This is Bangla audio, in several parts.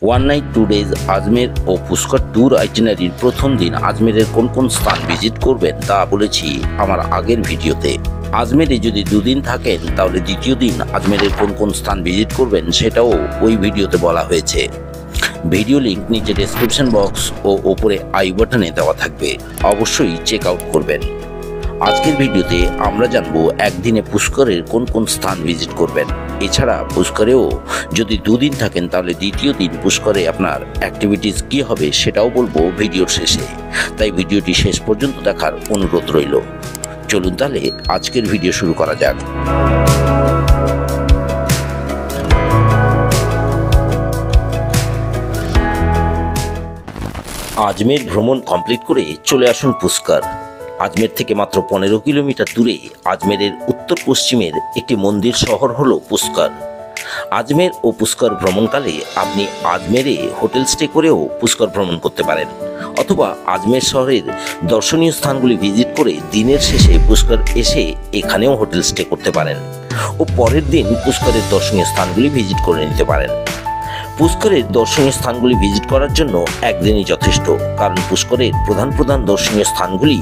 ওয়ান নাইট 2 ডেজ আজমের ও পুষ্কর ট্যুর আইটিনারির প্রথম দিন আজমেরের কোন কোন স্থান ভিজিট করবেন তা বলেছি আমার আগের ভিডিওতে। আজমেরে যদি 2 দিন থাকেন তাহলে দ্বিতীয় দিন আজমেরের কোন কোন স্থান ভিজিট করবেন সেটাও ওই ভিডিওতে বলা হয়েছে। ভিডিও লিঙ্ক নিচে ডেসক্রিপশন বক্স ও ওপরে আই বাটনে দেওয়া থাকবে, অবশ্যই চেক আউট করবেন। আজকের ভিডিওতে আমরা জানবো একদিনে পুষ্করের কোন কোন স্থান ভিজিট করবেন। এছাড়া পুষ্করেও যদি 2 দিন থাকেন তাহলে দ্বিতীয় দিন পুষ্করে আপনার অ্যাক্টিভিটিস কী হবে সেটাও বলবো ভিডিওর শেষে, তাই ভিডিওটি শেষ পর্যন্ত দেখার অনুরোধ রইল। চলুন তাহলে আজকের ভিডিও শুরু করা যাক। আজমের ভ্রমণ কমপ্লিট করে চলে আসুন পুষ্কর। আজমের থেকে মাত্র 15 কিলোমিটার দূরে আজমেরের উত্তর পশ্চিমের একটি মন্দির শহর হলো পুষ্কর। আজমের ও পুষ্কর ভ্রমণকালে আপনি আজমেরে হোটেল স্টে করেও পুষ্কর ভ্রমণ করতে পারেন, অথবা আজমের শহরের দর্শনীয় স্থানগুলি ভিজিট করে দিনের শেষে পুষ্কর এসে এখানেও হোটেল স্টে করতে পারেন ও পরের দিন পুষ্করের দর্শনীয় স্থানগুলি ভিজিট করে নিতে পারেন। পুষ্করের দর্শনীয় স্থানগুলি ভিজিট করার জন্য একদিনই যথেষ্ট, কারণ পুষ্করের প্রধান দর্শনীয় স্থানগুলি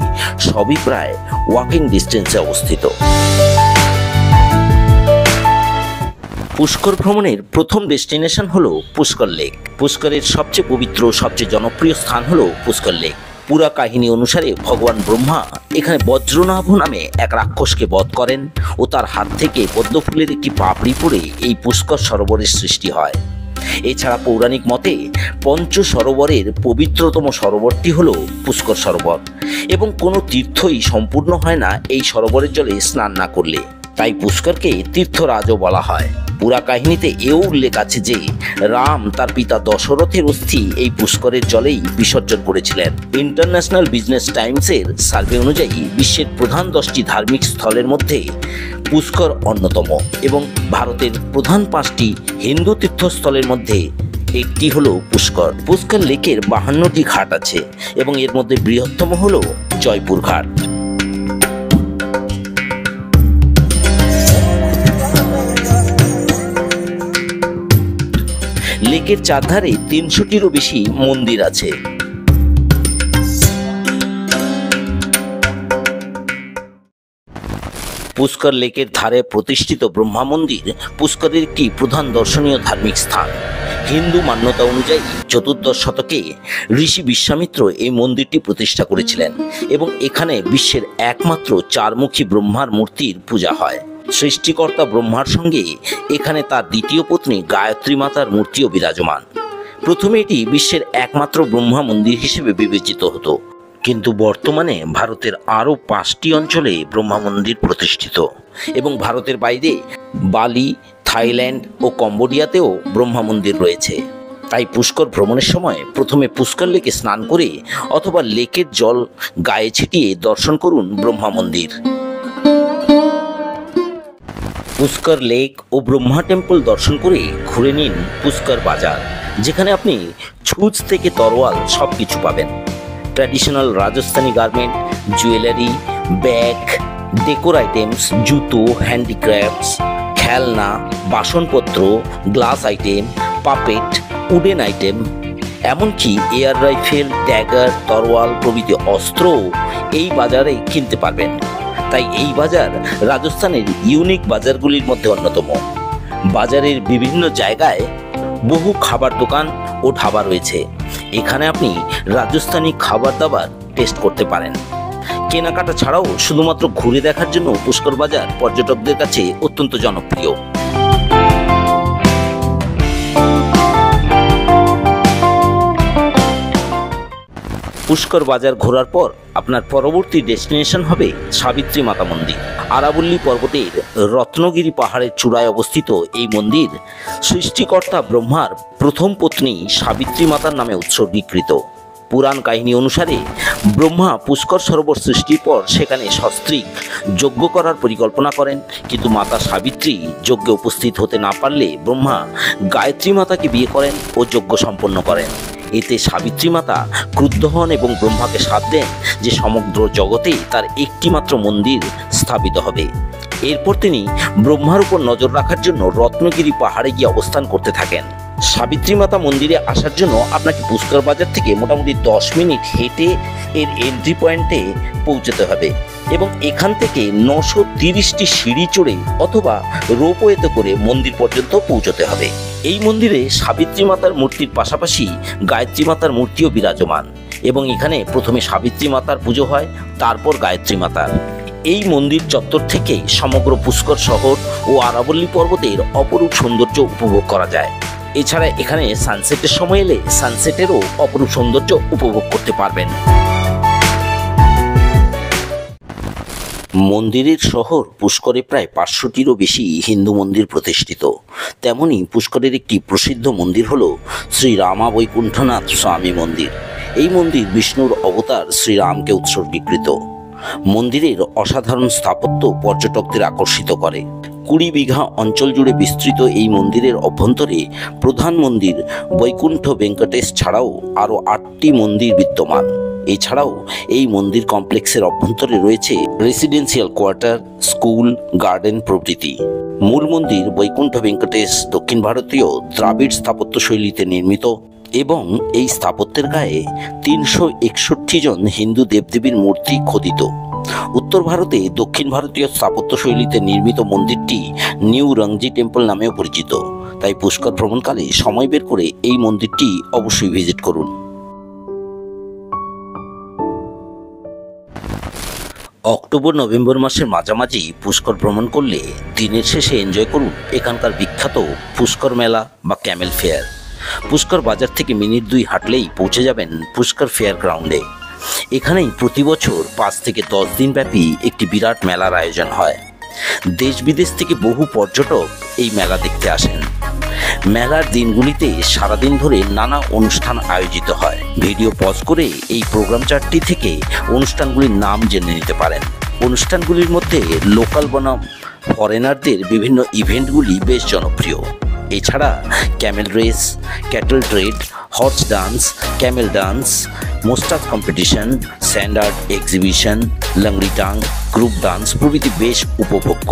সবই প্রায় ওয়াকিং ডিস্টেন্সে অবস্থিত। পুষ্কর ভ্রমণের প্রথম ডেস্টিনেশন হলো পুষ্কর লেক। পুষ্করের সবচেয়ে পবিত্র সবচেয়ে জনপ্রিয় স্থান হলো পুষ্কর লেক। পুরা কাহিনী অনুসারে ভগবান ব্রহ্মা এখানে বজ্রনাভ নামে এক রাক্ষসকে বধ করেন ও তার হাত থেকে পদ্মফুলের একটি পাপড়ি পড়ে এই পুষ্কর সরোবরের সৃষ্টি হয়। এছাড়া পৌরাণিক মতে পঞ্চ সরোবরের পবিত্রতম সরোবরটি হল পুষ্কর সরোবর এবং কোনো তীর্থই সম্পূর্ণ হয় না এই সরোবরের জলে স্নান না করলে, তাই পুষ্করকে তীর্থরাজও বলা হয়। পুরা কাহিনীতে এও উল্লেখ আছে যে রাম তার পিতা দশরথের অস্থি এই পুষ্করের জলেই বিসর্জন করেছিলেন। ইন্টারন্যাশনাল বিজনেস টাইমসের সার্ভে অনুযায়ী বিশ্বের প্রধান 10টি ধার্মিক স্থলের মধ্যে পুষ্কর অন্যতম এবং ভারতের প্রধান 5টি হিন্দু তীর্থস্থলের মধ্যে একটি হলো পুষ্কর। পুষ্কর লেকের 52টি ঘাট আছে এবং এর মধ্যে বৃহত্তম হলো জয়পুর ঘাট। লেকের চারধারে 300টিরও বেশি মন্দির আছে। পুষ্কর লেকের ধারে প্রতিষ্ঠিত ব্রহ্মা মন্দির পুষ্করের একটি প্রধান দর্শনীয় ধার্মিক স্থান। হিন্দু মান্যতা অনুযায়ী 14দশ শতকে ঋষি বিশ্বামিত্র এই মন্দিরটি প্রতিষ্ঠা করেছিলেন এবং এখানে বিশ্বের একমাত্র 4মুখী ব্রহ্মার মূর্তির পূজা হয়। সৃষ্টিকর্তা ব্রহ্মার সঙ্গে এখানে তার দ্বিতীয় পত্নী গায়ত্রী মাতার মূর্তিও বিরাজমান। প্রথমে এটি বিশ্বের একমাত্র ব্রহ্মা মন্দির হিসেবে বিবেচিত হতো, কিন্তু বর্তমানে ভারতের আরও 5টি অঞ্চলে ব্রহ্মা মন্দির প্রতিষ্ঠিত এবং ভারতের বাইরে বালি, থাইল্যান্ড ও কম্বোডিয়াতেও ব্রহ্মা মন্দির রয়েছে। তাই পুষ্কর ভ্রমণের সময় প্রথমে পুষ্কর লেকে স্নান করে অথবা লেকের জল গায়ে ছিটিয়ে দর্শন করুন ব্রহ্মা মন্দির। পুষ্কর লেক ও ব্রহ্মা টেম্পল দর্শন করে ঘুরে নিন পুষ্কর বাজার, যেখানে আপনি ছুঁচ থেকে তরোয়াল সব কিছু পাবেন। Traditional Rajasthani garment, jewellery, bag, decor items, জুতো, হ্যান্ডিক্রাফটস, খেলনা, বাসনপত্র, glass item, puppet, wooden item, এমনকি এয়ার রাইফেল, ড্যাগার, তরোয়াল প্রভৃতি অস্ত্র এই বাজারে কিনতে পারবেন। তাই এই বাজার রাজস্থানের ইউনিক বাজারগুলির মধ্যে অন্যতম। বাজারের বিভিন্ন জায়গায় বহু খাবার দোকান ও ধাবা রয়েছে। এখানে আপনি রাজস্থানী খাবার দাবার টেস্ট করতে পারেন। কেনাকাটা ছাড়াও শুধুমাত্র ঘুরে দেখার জন্য পুষ্কর বাজার পর্যটকদের কাছে অত্যন্ত জনপ্রিয়। পুষ্কর বাজার ঘোরার পর আপনার পরবর্তী ডেস্টিনেশন হবে সাবিত্রী মাতা মন্দির। আরাবল্লী পর্বতের রত্নগিরি পাহাড়ের চূড়ায় অবস্থিত এই মন্দির সৃষ্টিকর্তা ব্রহ্মার প্রথম পত্নী সাবিত্রী মাতার নামে উৎসর্গীকৃত। পুরাণ কাহিনী অনুসারে ব্রহ্মা পুষ্কর সরোবর সৃষ্টির পর সেখানে সস্ত্রীক যজ্ঞ করার পরিকল্পনা করেন, কিন্তু মাতা সাবিত্রী যজ্ঞে উপস্থিত হতে না পারলে ব্রহ্মা গায়ত্রী মাতাকে বিয়ে করেন ও যজ্ঞ সম্পন্ন করেন। এতে সাবিত্রী মাতা ক্রুদ্ধ হন এবং ব্রহ্মাকে শাপ দেন যে সমগ্র জগতে তার একটি মাত্র মন্দির স্থাপিত হবে। এরপর তিনি ব্রহ্মার উপর নজর রাখার জন্য রত্নগিরি পাহাড়ে গিয়ে অবস্থান করতে থাকেন। সাবিত্রী মাতা মন্দিরে আসার জন্য আপনাকে পুষ্কর বাজার থেকে মোটামুটি 10 মিনিট হেঁটে এর এন্ট্রি পয়েন্টে পৌঁছতে হবে এবং এখান থেকে 930টি সিঁড়ি চড়ে অথবা রোপওয়েতে করে মন্দির পর্যন্ত পৌঁছতে হবে। এই মন্দিরে সাবিত্রী মাতার মূর্তির পাশাপাশি গায়ত্রী মাতার মূর্তিও বিরাজমান এবং এখানে প্রথমে সাবিত্রী মাতার পুজো হয়, তারপর গায়ত্রী মাতার। এই মন্দির চত্বর থেকে সমগ্র পুষ্কর শহর ও আরাবল্লী পর্বতের অপরূপ সৌন্দর্য উপভোগ করা যায়। এছাড়া এখানে সানসেটের সময় এলে সানসেটেরও অপরূপ সৌন্দর্য উপভোগ করতে পারবেন। মন্দিরের শহর পুষ্করে প্রায় 500টিরও বেশি হিন্দু মন্দির প্রতিষ্ঠিত। তেমনি পুষ্করের একটি প্রসিদ্ধ মন্দির হল শ্রী রামা বৈকুণ্ঠনাথ স্বামী মন্দির। এই মন্দির বিষ্ণুর অবতার শ্রীরামকে উৎসর্গীকৃত। মন্দিরের অসাধারণ স্থাপত্য পর্যটকদের আকর্ষিত করে। 20 বিঘা অঞ্চল জুড়ে বিস্তৃত এই মন্দিরের অভ্যন্তরে প্রধান মন্দির বৈকুণ্ঠ ভেঙ্কটেশ ছাড়াও আরও 8টি মন্দির বিদ্যমান। এছাড়াও এই মন্দির কমপ্লেক্সের অভ্যন্তরে রয়েছে রেসিডেন্সিয়াল কোয়ার্টার, স্কুল, গার্ডেন প্রভৃতি। মূল মন্দির বৈকুণ্ঠ ভেঙ্কটেশ দক্ষিণ ভারতীয় দ্রাবিড় স্থাপত্য শৈলীতে নির্মিত এবং এই স্থাপত্যের গায়ে 361 জন হিন্দু দেবদেবীর মূর্তি খোদিত। উত্তর ভারতে দক্ষিণ ভারতীয় স্থাপত্য শৈলীতে নির্মিত মন্দিরটি নিউ রংজি টেম্পল নামেও পরিচিত। তাই পুষ্কর ভ্রমণকালে সময় বের করে এই মন্দিরটি অবশ্যই ভিজিট করুন। অক্টোবর-নভেম্বর মাসের মাঝামাঝি পুষ্কর ভ্রমণ করলে দিনের শেষে এনজয় করুন এখানকার বিখ্যাত পুষ্কর মেলা বা ক্যামেল ফেয়ার। পুষ্কর বাজার থেকে মিনিট 2 হাঁটলেই পৌঁছে যাবেন পুষ্কর ফেয়ার গ্রাউন্ডে। এখানেই প্রতি বছর 5 থেকে 10 দিন ব্যাপী একটি বিরাট মেলার আয়োজন হয়। দেশ বিদেশ থেকে বহু পর্যটক এই মেলা দেখতে আসেন। মেলার দিনগুলিতে সারাদিন ধরে নানা অনুষ্ঠান আয়োজিত হয়। ভিডিও পজ করে এই প্রোগ্রাম চার্টটি থেকে অনুষ্ঠানগুলির নাম জেনে নিতে পারেন। অনুষ্ঠানগুলির মধ্যে লোকাল বনাম ফরেনারদের বিভিন্ন ইভেন্টগুলি বেশ জনপ্রিয়। এছাড়া camel race, cattle trade, horse dance, camel dance, moustache competition, sand art exhibition, লাংড়ি টাং, গ্রুপ ডান্স প্রভৃতি বেশ উপভোগ্য।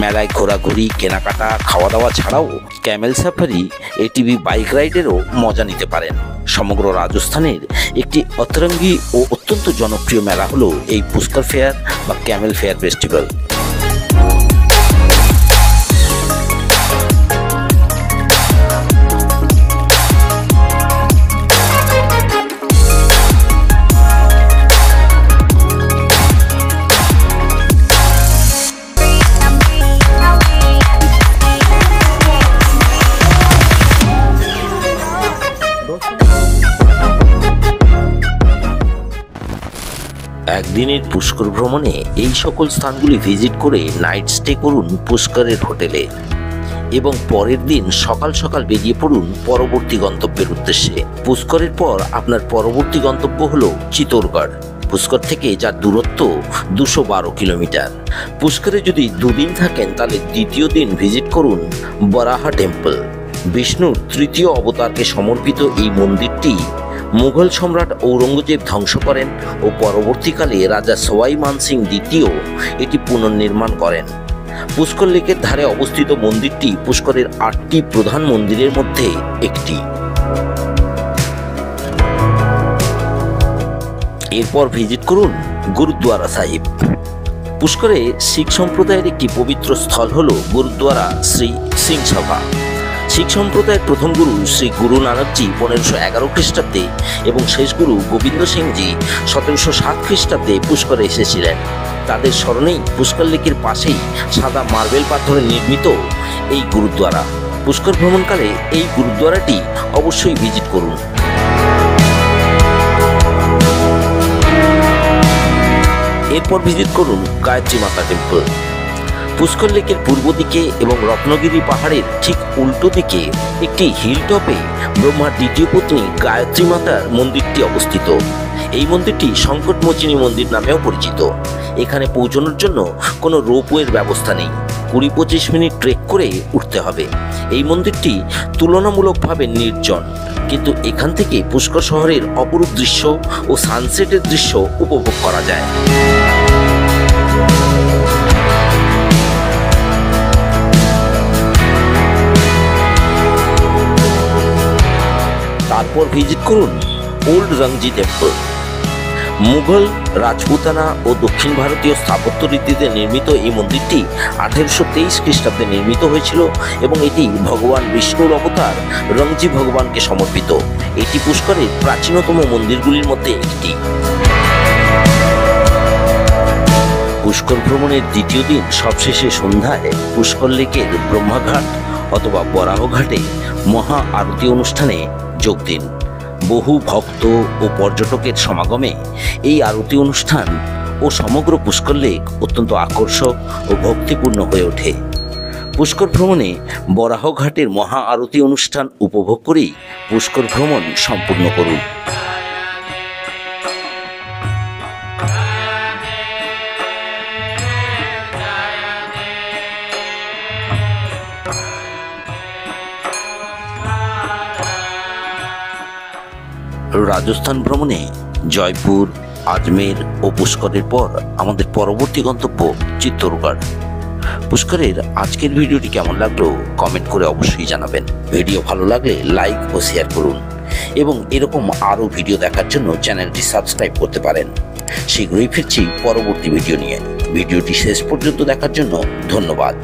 মেলায় ঘোরাঘুরি, কেনাকাটা, খাওয়া দাওয়া ছাড়াও ক্যামেল সাফারি, এটিভি বাইক রাইডেরও মজা নিতে পারেন। সমগ্র রাজস্থানের একটি অতরঙ্গী ও অত্যন্ত জনপ্রিয় মেলা হলো এই পুষ্কর ফেয়ার বা ক্যামেল ফেয়ার ফেস্টিভ্যাল। একদিনের পুষ্কর ভ্রমণে এই সকল স্থানগুলি ভিজিট করে নাইট স্টে করুন পুষ্করের হোটেলে এবং পরের দিন সকাল সকাল বেরিয়ে পড়ুন পরবর্তী গন্তব্যের উদ্দেশ্যে। পুষ্করের পর আপনার পরবর্তী গন্তব্য হলো চিতোরগড়। পুষ্কর থেকে যার দূরত্ব 212 কিলোমিটার। পুষ্করে যদি 2 দিন থাকেন তাহলে দ্বিতীয় দিন ভিজিট করুন বরাহা টেম্পল। বিষ্ণুর 3য় অবতারকে সমর্পিত এই মন্দিরটি মুঘল সম্রাট ঔরঙ্গজেব ধ্বংস করেন ও পরবর্তীকালে রাজা সওয়াই মানসিং দ্বিতীয় এটি পুনর্নির্মাণ করেন। পুষ্কর লেকের ধারে অবস্থিত মন্দিরটি পুষ্করের 8টি প্রধান মন্দিরের মধ্যে একটি। এরপর ভিজিট করুন গুরুদ্বারা সাহিব। পুষ্করে শিখ সম্প্রদায়ের একটি পবিত্র স্থল হল গুরুদ্বারা শ্রী সিং সভা। শিখ সম্প্রদায়ের প্রথম গুরু শ্রী গুরু নানকজি 1511 খ্রিস্টাব্দে এবং শেষ গুরু গোবিন্দ সিংজি 1707 খ্রিস্টাব্দে পুষ্করে এসেছিলেন। তাদের স্মরণেই পুষ্কর লেকের পাশেই সাদা মার্বেল পাথরে নির্মিত এই গুরুদ্বারা। পুষ্কর ভ্রমণকালে এই গুরুদ্বারাটি অবশ্যই ভিজিট করুন। এরপর ভিজিট করুন গায়ত্রী মাতা টেম্পল। পুষ্কর লেকের পূর্ব দিকে এবং রত্নগিরি পাহাড়ের ঠিক উল্টো দিকে একটি হিলটপে ব্রহ্মার দ্বিতীয় পত্নী গায়ত্রী মাতার মন্দিরটি অবস্থিত। এই মন্দিরটি সংকটমোচিনী মন্দির নামেও পরিচিত। এখানে পৌঁছানোর জন্য কোনো রোপওয়ের ব্যবস্থা নেই, 20-25 মিনিট ট্রেক করে উঠতে হবে। এই মন্দিরটি তুলনামূলকভাবে নির্জন, কিন্তু এখান থেকে পুষ্কর শহরের অপরূপ দৃশ্য ও সানসেটের দৃশ্য উপভোগ করা যায়। তারপর ভিজিট করুন ওল্ড রংজি টেম্পল। মুঘল, রাজপুতানা ও দক্ষিণ ভারতীয় স্থাপত্য রীতিতে নির্মিত এই মন্দিরটি 1823 খ্রিস্টাব্দে নির্মিত হয়েছিল এবং এটি ভগবান বিষ্ণুর অবতার রংজি ভগবানকে সমর্পিত। এটি পুষ্করের প্রাচীনতম মন্দিরগুলির মধ্যে একটি। পুষ্কর ভ্রমণের দ্বিতীয় দিন সবশেষে সন্ধ্যায় পুষ্কর লেকের ব্রহ্মাঘাট অথবা বরাহঘাটে মহা আরতি অনুষ্ঠানে যোগ দিন। বহু ভক্ত ও পর্যটকের সমাগমে এই আরতি অনুষ্ঠান ও সমগ্র পুষ্কর লেক অত্যন্ত আকর্ষক ও ভক্তিপূর্ণ হয়ে ওঠে। পুষ্কর ভ্রমণে বরাহঘাটের মহা আরতি অনুষ্ঠান উপভোগ করেই পুষ্কর ভ্রমণ সম্পূর্ণ করুন। রাজস্থান ভ্রমণে জয়পুর, আজমের ও পুষ্করের পর আমাদের পরবর্তী গন্তব্য চিত্তরগড়। পুষ্করের আজকের ভিডিওটি কেমন লাগলো কমেন্ট করে অবশ্যই জানাবেন। ভিডিও ভালো লাগলে লাইক ও শেয়ার করুন এবং এরকম আরও ভিডিও দেখার জন্য চ্যানেলটি সাবস্ক্রাইব করতে পারেন। শীঘ্রই ফিরছি পরবর্তী ভিডিও নিয়ে। ভিডিওটি শেষ পর্যন্ত দেখার জন্য ধন্যবাদ।